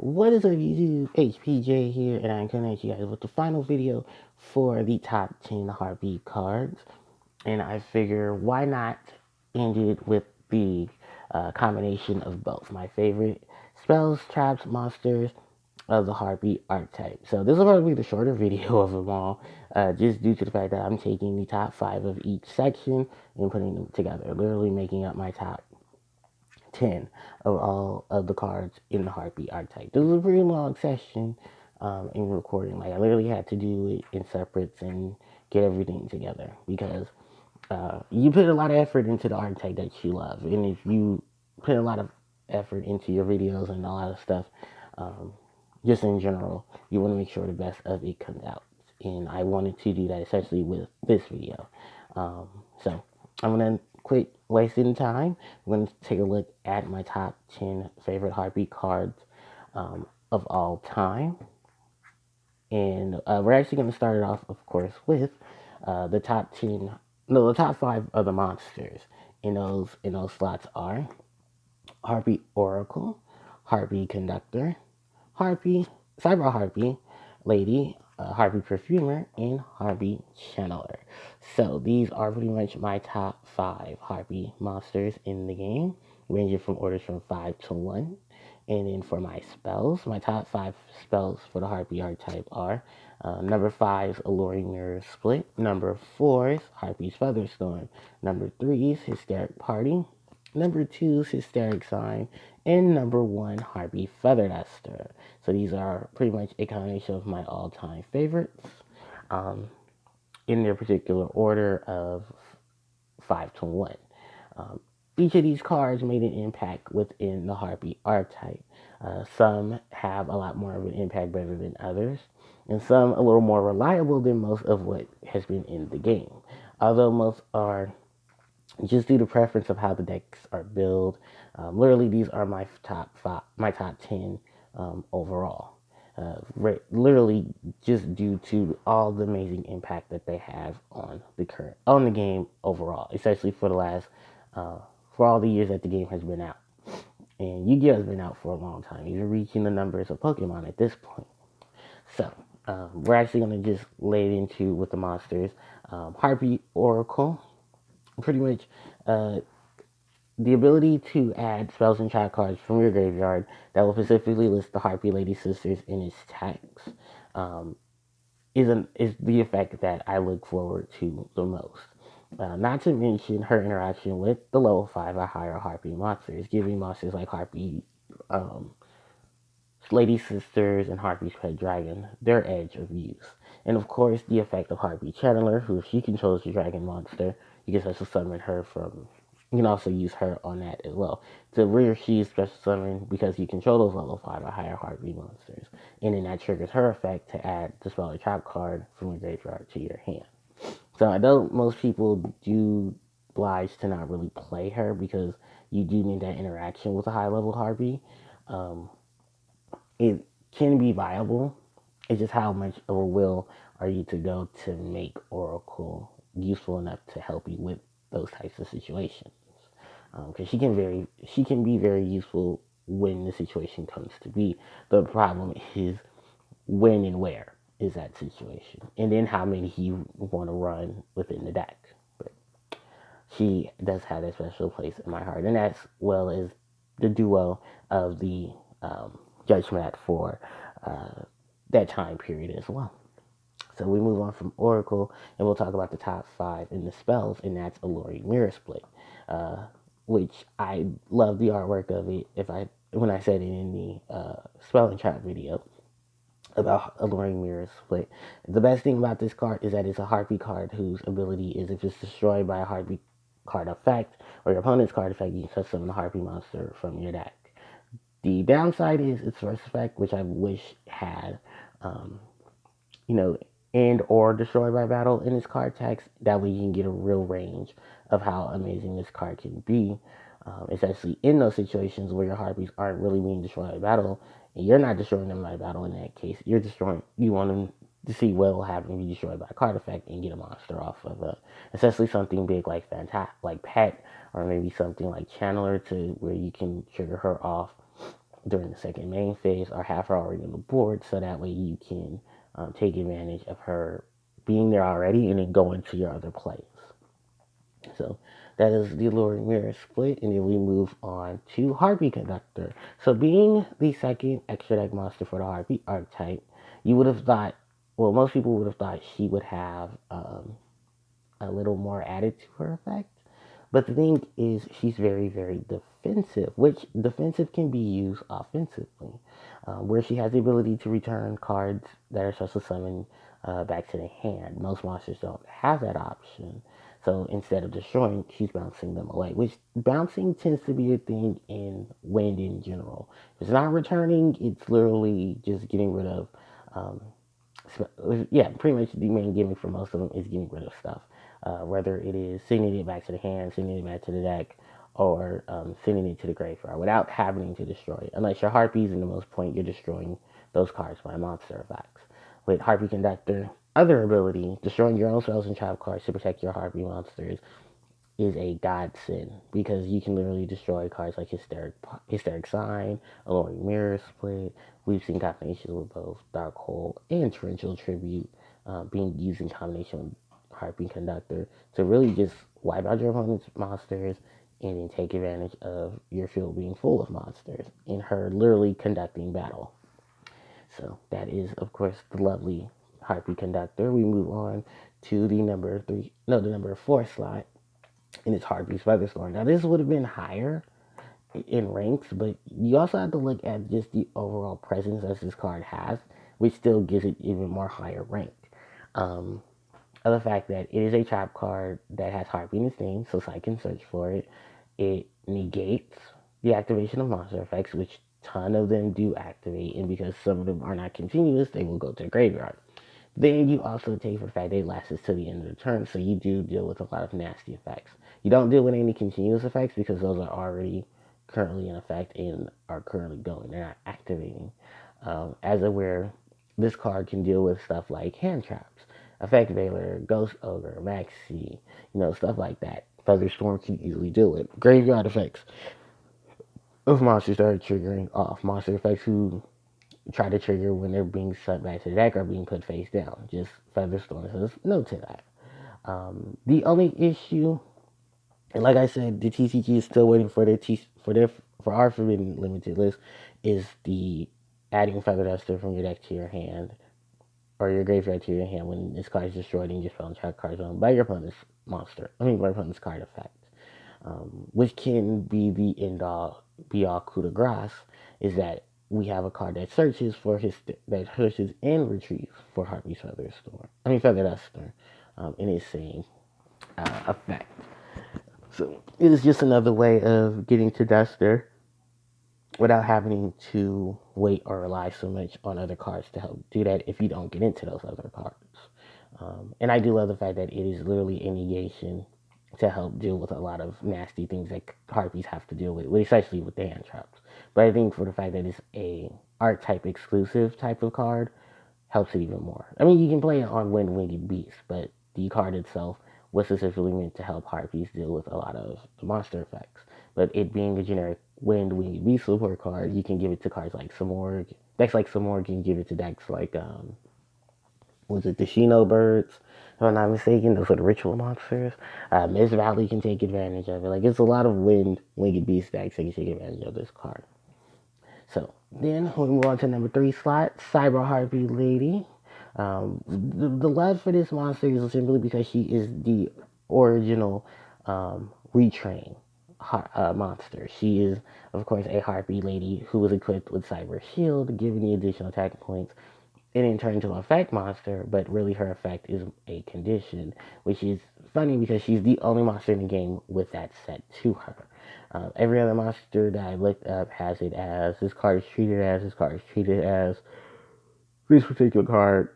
What is up, YouTube? HPJ here, and I'm coming at you guys with the final video for the top 10 Harpie cards. And I figure, why not end it with the combination of both my favorite spells, traps, monsters of the Harpie archetype. So this will probably be the shorter video of them all, just due to the fact that I'm taking the top 5 of each section and putting them together, literally making up my top 10 of all of the cards in the Harpie archetype. This was a pretty long session in recording. Like, I literally had to do it in separates and get everything together because you put a lot of effort into the archetype that you love. And if you put a lot of effort into your videos and a lot of stuff, um, just in general, you want to make sure the best of it comes out. And I wanted to do that especially with this video. So I'm going to quit wasting time. I'm going to take a look at my top 10 favorite Harpie cards of all time. And we're actually going to start it off, of course, with the top 10, no, the top 5 of the monsters. And those slots are Harpie Oracle, Harpie Conductor, Harpie, Cyber Harpie, Lady, Harpie Perfumer, and Harpie Channeler. So these are pretty much my top 5 Harpie monsters in the game, ranging from orders from 5 to 1. And then for my spells, my top 5 spells for the Harpie archetype are number 5's Alluring Mirror Split, number 4's Harpie's Featherstorm, number 3's Hysteric Party, number 2's Hysteric Sign, and number 1, Harpie Feather Duster. So these are pretty much a combination of my all-time favorites in their particular order of 5 to 1. Each of these cards made an impact within the Harpie archetype. Some have a lot more of an impact better than others, and some a little more reliable than most of what has been in the game. Although most are just due to preference of how the decks are built. Literally, these are my top 5, my top 10 overall. Literally, just due to all the amazing impact that they have on the game overall, especially for the last for all the years that the game has been out. And Yu-Gi-Oh has been out for a long time, even reaching the numbers of Pokemon at this point. So we're actually going to just lay it into with the monsters. Harpie Oracle, pretty much the ability to add spells and trap cards from your graveyard that will specifically list the Harpie Lady Sisters in its text is the effect that I look forward to the most. Not to mention her interaction with the level 5 or higher Harpie monsters, giving monsters like Harpie Lady Sisters and Harpie's Pet Dragon their edge of use. And of course, the effect of Harpie Channeler, who if she controls the dragon monster, you can special summon her from. You can also use her on that as well. To rear she's special summon because you control those level 5 or higher Harpie monsters. And then that triggers her effect to add the spell or trap card from your graveyard to your hand. So I know most people do oblige to not really play her because you do need that interaction with a high level Harpie. It can be viable. It's just how much of a will are you to go to make Oracle useful enough to help you with those types of situations. Because she can be very useful when the situation comes to be. The problem is when and where is that situation, and then how many you want to run within the deck. But she does have a special place in my heart, and as well as the duo of the Judgment for that time period as well. So we move on from Oracle, and we'll talk about the top 5 in the spells, and that's Alluring Mirror Split, which I love the artwork of it. When I said it in the spell and trap video about Alluring Mirror Split, the best thing about this card is that it's a Harpie card whose ability is if it's destroyed by a Harpie card effect or your opponent's card effect, you can summon the Harpie monster from your deck. The downside is its first effect, which I wish had, you know, and or destroyed by battle in its card text. That way you can get a real range of how amazing this card can be, especially in those situations where your Harpies aren't really being destroyed by battle, and you're not destroying them by battle in that case. You want them to see what will happen if you destroy by a card effect and get a monster off of especially something big like like Pet, or maybe something like Channeler to where you can trigger her off during the second main phase or have her already on the board, so that way you can take advantage of her being there already and then go into your other plays. So that is the Alluring Mirror split, and then we move on to Harpie Conductor. So being the second extra deck monster for the Harpie archetype, you would have thought, well, most people would have thought she would have a little more added to her effect. But the thing is, she's very, very defensive, which defensive can be used offensively, where she has the ability to return cards that are special summon back to the hand. Most monsters don't have that option. So instead of destroying, she's bouncing them away, which bouncing tends to be a thing in Wind in general. If it's not returning, it's literally just getting rid of um, yeah, pretty much the main gimmick for most of them is getting rid of stuff. Whether it is sending it back to the hand, sending it back to the deck, or sending it to the graveyard without having to destroy it. Unless you're Harpies, and the most point, you're destroying those cards by monster effects. With Harpie Conductor, other ability, destroying your own spells and trap cards to protect your Harpie monsters, is a godsend because you can literally destroy cards like Hysteric Sign, Alluring Mirror Split. We've seen combinations with both Dark Hole and Torrential Tribute being used in combination with Harpie Conductor to really just wipe out your opponent's monsters and then take advantage of your field being full of monsters and her literally conducting battle. So that is, of course, the lovely Harpie Conductor. We move on to the number 4 slot, and it's Harpie's Featherstorm. Now, this would have been higher in ranks, but you also have to look at just the overall presence that this card has, which still gives it even more higher rank. Um, of the fact that it is a trap card that has Harpie in its name, so I can search for it. It negates the activation of monster effects, which ton of them do activate, and because some of them are not continuous, they will go to the graveyard. Then you also take for the fact that it lasts to the end of the turn, so you do deal with a lot of nasty effects. You don't deal with any continuous effects because those are already currently in effect and are currently going. They're not activating. As of where this card can deal with stuff like hand traps, effect veiler, ghost ogre, maxi, stuff like that. Featherstorm can easily deal with graveyard effects of monsters that are triggering off monster effects who try to trigger when they're being sent back to the deck or being put face down. Just Featherstorm says no to that. The only issue, and like I said, the TCG is still waiting for for our Forbidden Limited list, is the adding Feather Duster from your deck to your hand or your graveyard to your hand when this card is destroyed and your spell and trap card zone by your opponent's by your opponent's card effect. Which can be the end all be all coup de grace, is that we have a card that searches and retrieves for Harpie's Feather Duster, in its same effect. So it is just another way of getting to Duster without having to wait or rely so much on other cards to help do that if you don't get into those other cards. And I do love the fact that it is literally a negation to help deal with a lot of nasty things that Harpies have to deal with, especially with the hand traps. But I think for the fact that it's a art type exclusive type of card, helps it even more. I mean, you can play it on Winged Beast, but the card itself was specifically meant to help Harpies deal with a lot of the monster effects. But it being a generic Winged Beast support card, you can give it to cards like Samorg. Decks like Samorg can give it to decks like was it the Shino Birds? If I'm not mistaken, those are the ritual monsters. Miss Valley can take advantage of it. Like, it's a lot of Winged Beast decks that can take advantage of this card. So then we move on to number 3 slot, Cyber Harpie Lady. The love for this monster is simply because she is the original retrain monster. She is, of course, a Harpie Lady who was equipped with Cyber Shield, giving the additional attack points and then turn into an effect monster, but really her effect is a condition, which is funny because she's the only monster in the game with that set to her. Every other monster that I looked up has it as this card is treated as, this particular card,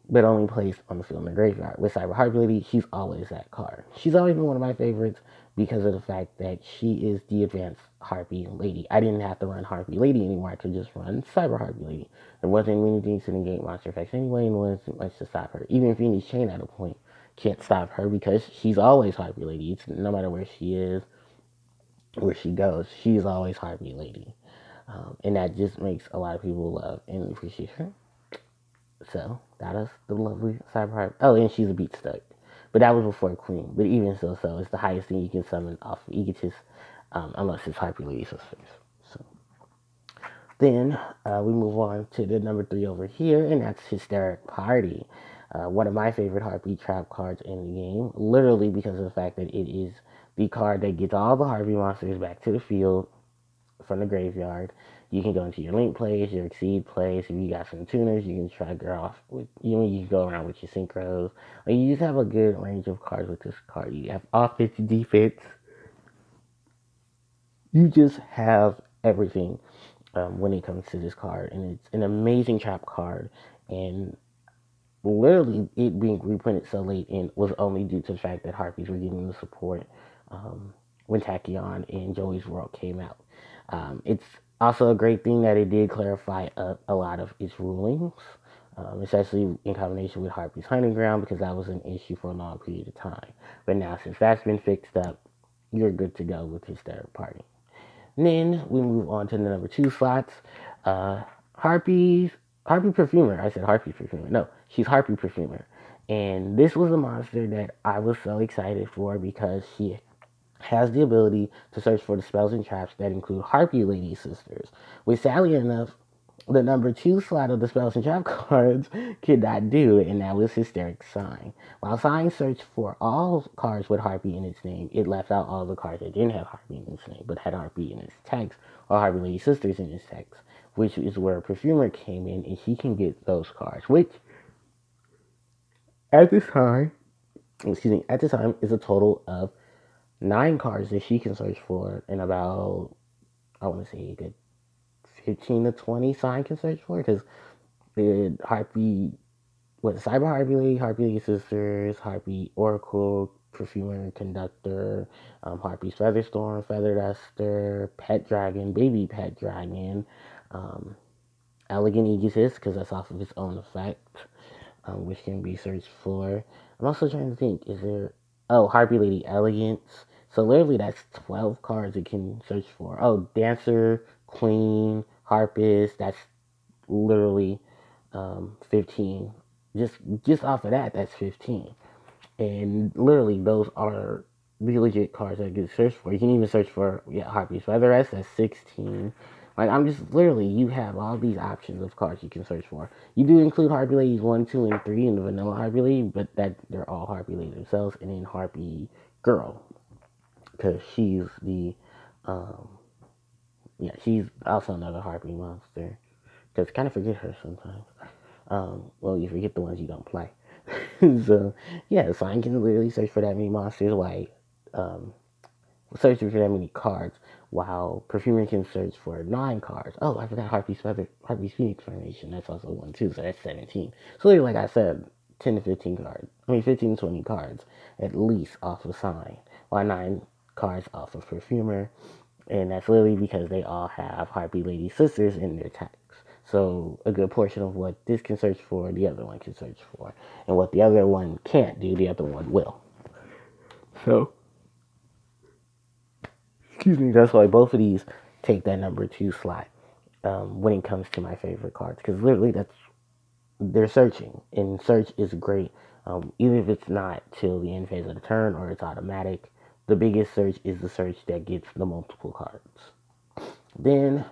but only placed on the field in the graveyard. With Cyber Harpie Lady, she's always that card. She's always been one of my favorites because of the fact that she is the advanced Harpie Lady. I didn't have to run Harpie Lady anymore. I could just run Cyber Harpie Lady. There wasn't many things to negate monster effects anyway, and wasn't much to stop her. Even Phoenix Chain at a point can't stop her because she's always Harpie Lady. It's no matter where she is, where she goes, she's always Harpie Lady. And that just makes a lot of people love and appreciate her. So that is the lovely Cyber Harp. Oh, and she's a beat stuck. But that was before Queen. But even so, it's the highest thing you can summon off of Aegis, unless it's Harpie Lady Sisters. So then we move on to the number 3 over here, and that's Hysteric Party. One of my favorite Harpie trap cards in the game, literally because of the fact that it is the card that gets all the Harpie monsters back to the field from the graveyard. You can go into your link plays, your exceed plays. If you got some tuners, you can try to go off with you can go around with your synchros. Like, you just have a good range of cards with this card. You have offense, defense. You just have everything when it comes to this card, and it's an amazing trap card. And literally, it being reprinted so late in was only due to the fact that Harpies were getting the support when Tachyon and Joey's World came out. It's also a great thing that it did clarify a lot of its rulings, especially in combination with Harpie's Hunting Ground, because that was an issue for a long period of time. But now, since that's been fixed up, you're good to go with his third party. And then we move on to the number 2 slots. Harpies, Harpie Perfumer. I said Harpie Perfumer. No, she's Harpie Perfumer. And this was a monster that I was so excited for because she has the ability to search for the spells and traps that include Harpie Lady Sisters, which sadly enough, the number 2 slot of the spells and trap cards could not do, and that was Hysteric Sign. While Sign searched for all cards with Harpie in its name, it left out all the cards that didn't have Harpie in its name, but had Harpie in its text, or Harpie Lady Sisters in its text, which is where Perfumer came in, and she can get those cards, which, at this time, is a total of 9 cards that she can search for, and about, I want to say, a good 15 to 20 Sign can search for, because the Harpie, Cyber Harpie Lady, Harpie Lady Sisters, Harpie Oracle, Perfumer, Conductor, Harpie's Featherstorm, Feather Duster, Pet Dragon, Baby Pet Dragon, Elegant Aegis, because that's off of its own effect, which can be searched for. I'm also trying to think, is there, oh, Harpie Lady Elegance. So literally that's 12 cards it can search for. Oh, Dancer, Queen, Harpist, that's literally 15. Just off of that, that's 15. And literally, those are the legit cards that get searched for. You can even search for Harpie's Featheress, that's 16. Like, I'm just literally, you have all these options of cards you can search for. You do include Harpie Ladies 1, 2, and 3 in the vanilla Harpie Lady, but that they're all Harpie Ladies themselves, and then Harpie Girl, because she's the she's also another Harpie monster. Because I kind of forget her sometimes. Well, you forget the ones you don't play. So, yeah, Sign can literally search for that many monsters, like, searching for that many cards, while Perfumer can search for 9 cards. Oh, I forgot Harpie's Phoenix Formation. That's also one, too, so that's 17. So, like I said, 10 to 15 cards. 15 to 20 cards, at least, off of Sign, while 9 cards off of Perfumer. And that's literally because they all have Harpie Lady Sisters in their text. So a good portion of what this can search for, the other one can search for. And what the other one can't do, the other one will. So, excuse me, that's why both of these take that number 2 slot when it comes to my favorite cards. Because literally they're searching. And search is great. Even if it's not till the end phase of the turn or it's automatic, the biggest search is the search that gets the multiple cards. Then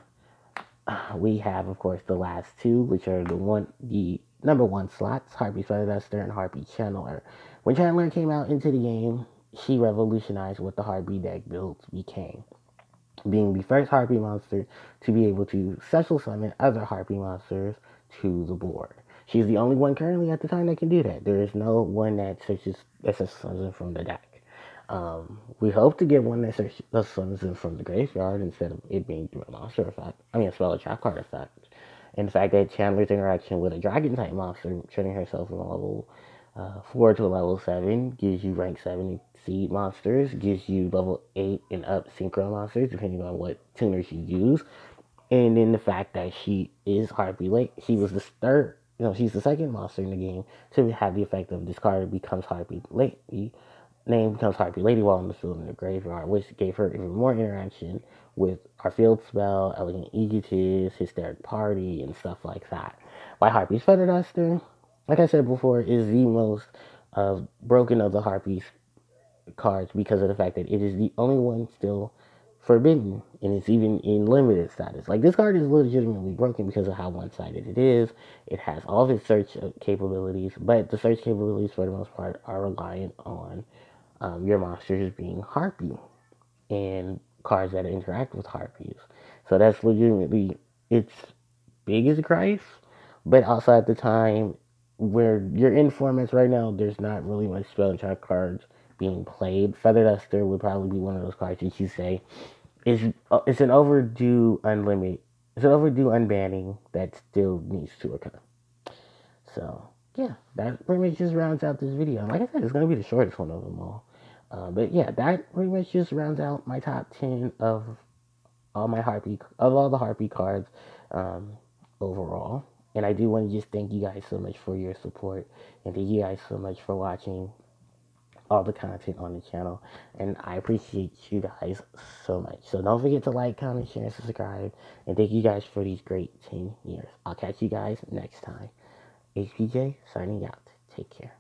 we have, of course, the last 2, which are the number 1 slots, Harpie Feather Duster and Harpie Channeler. When Channeler came out into the game, she revolutionized what the Harpie deck builds became, being the first Harpie monster to be able to special summon other Harpie monsters to the board. She's the only one currently at the time that can do that. There is no one that special summons them from the deck. We hope to get one that summons them from the graveyard instead of it being through a monster effect. A spell or trap card effect. And the fact that Chandler's interaction with a dragon type monster, turning herself from a level 4 to a level 7, gives you rank 7 exceed monsters, gives you level 8 and up synchro monsters, depending on what tuners you use. And then the fact that she is Harpie Late, she was the third, she's the second monster in the game to have the effect of discard becomes Harpie Late. name becomes Harpie Lady while in the field in the graveyard, which gave her even more interaction with our field spell, Elegant Egotist, Hysteric Party, and stuff like that. Why Harpie's Feather Duster, like I said before, is the most broken of the Harpies cards because of the fact that it is the only one still forbidden, and it's even in limited status. Like, this card is legitimately broken because of how one-sided it is. It has all of its search capabilities, but the search capabilities for the most part are reliant on your monsters being Harpy and cards that interact with Harpies. So that's legitimately, it's big as Christ, but also at the time where you're in formats right now, there's not really much spell and trap cards being played. Feather Duster would probably be one of those cards that you say it's an overdue unlimited, it's an overdue unbanning that still needs to occur. So yeah, that pretty much just rounds out this video. And like I said, it's gonna be the shortest one of them all. But yeah, that pretty much just rounds out my top 10 of all the Harpy cards overall. And I do want to just thank you guys so much for your support, and thank you guys so much for watching all the content on the channel, and I appreciate you guys so much. So don't forget to like, comment, share, and subscribe, and thank you guys for these great 10 years. I'll catch you guys next time. HPJ signing out. Take care.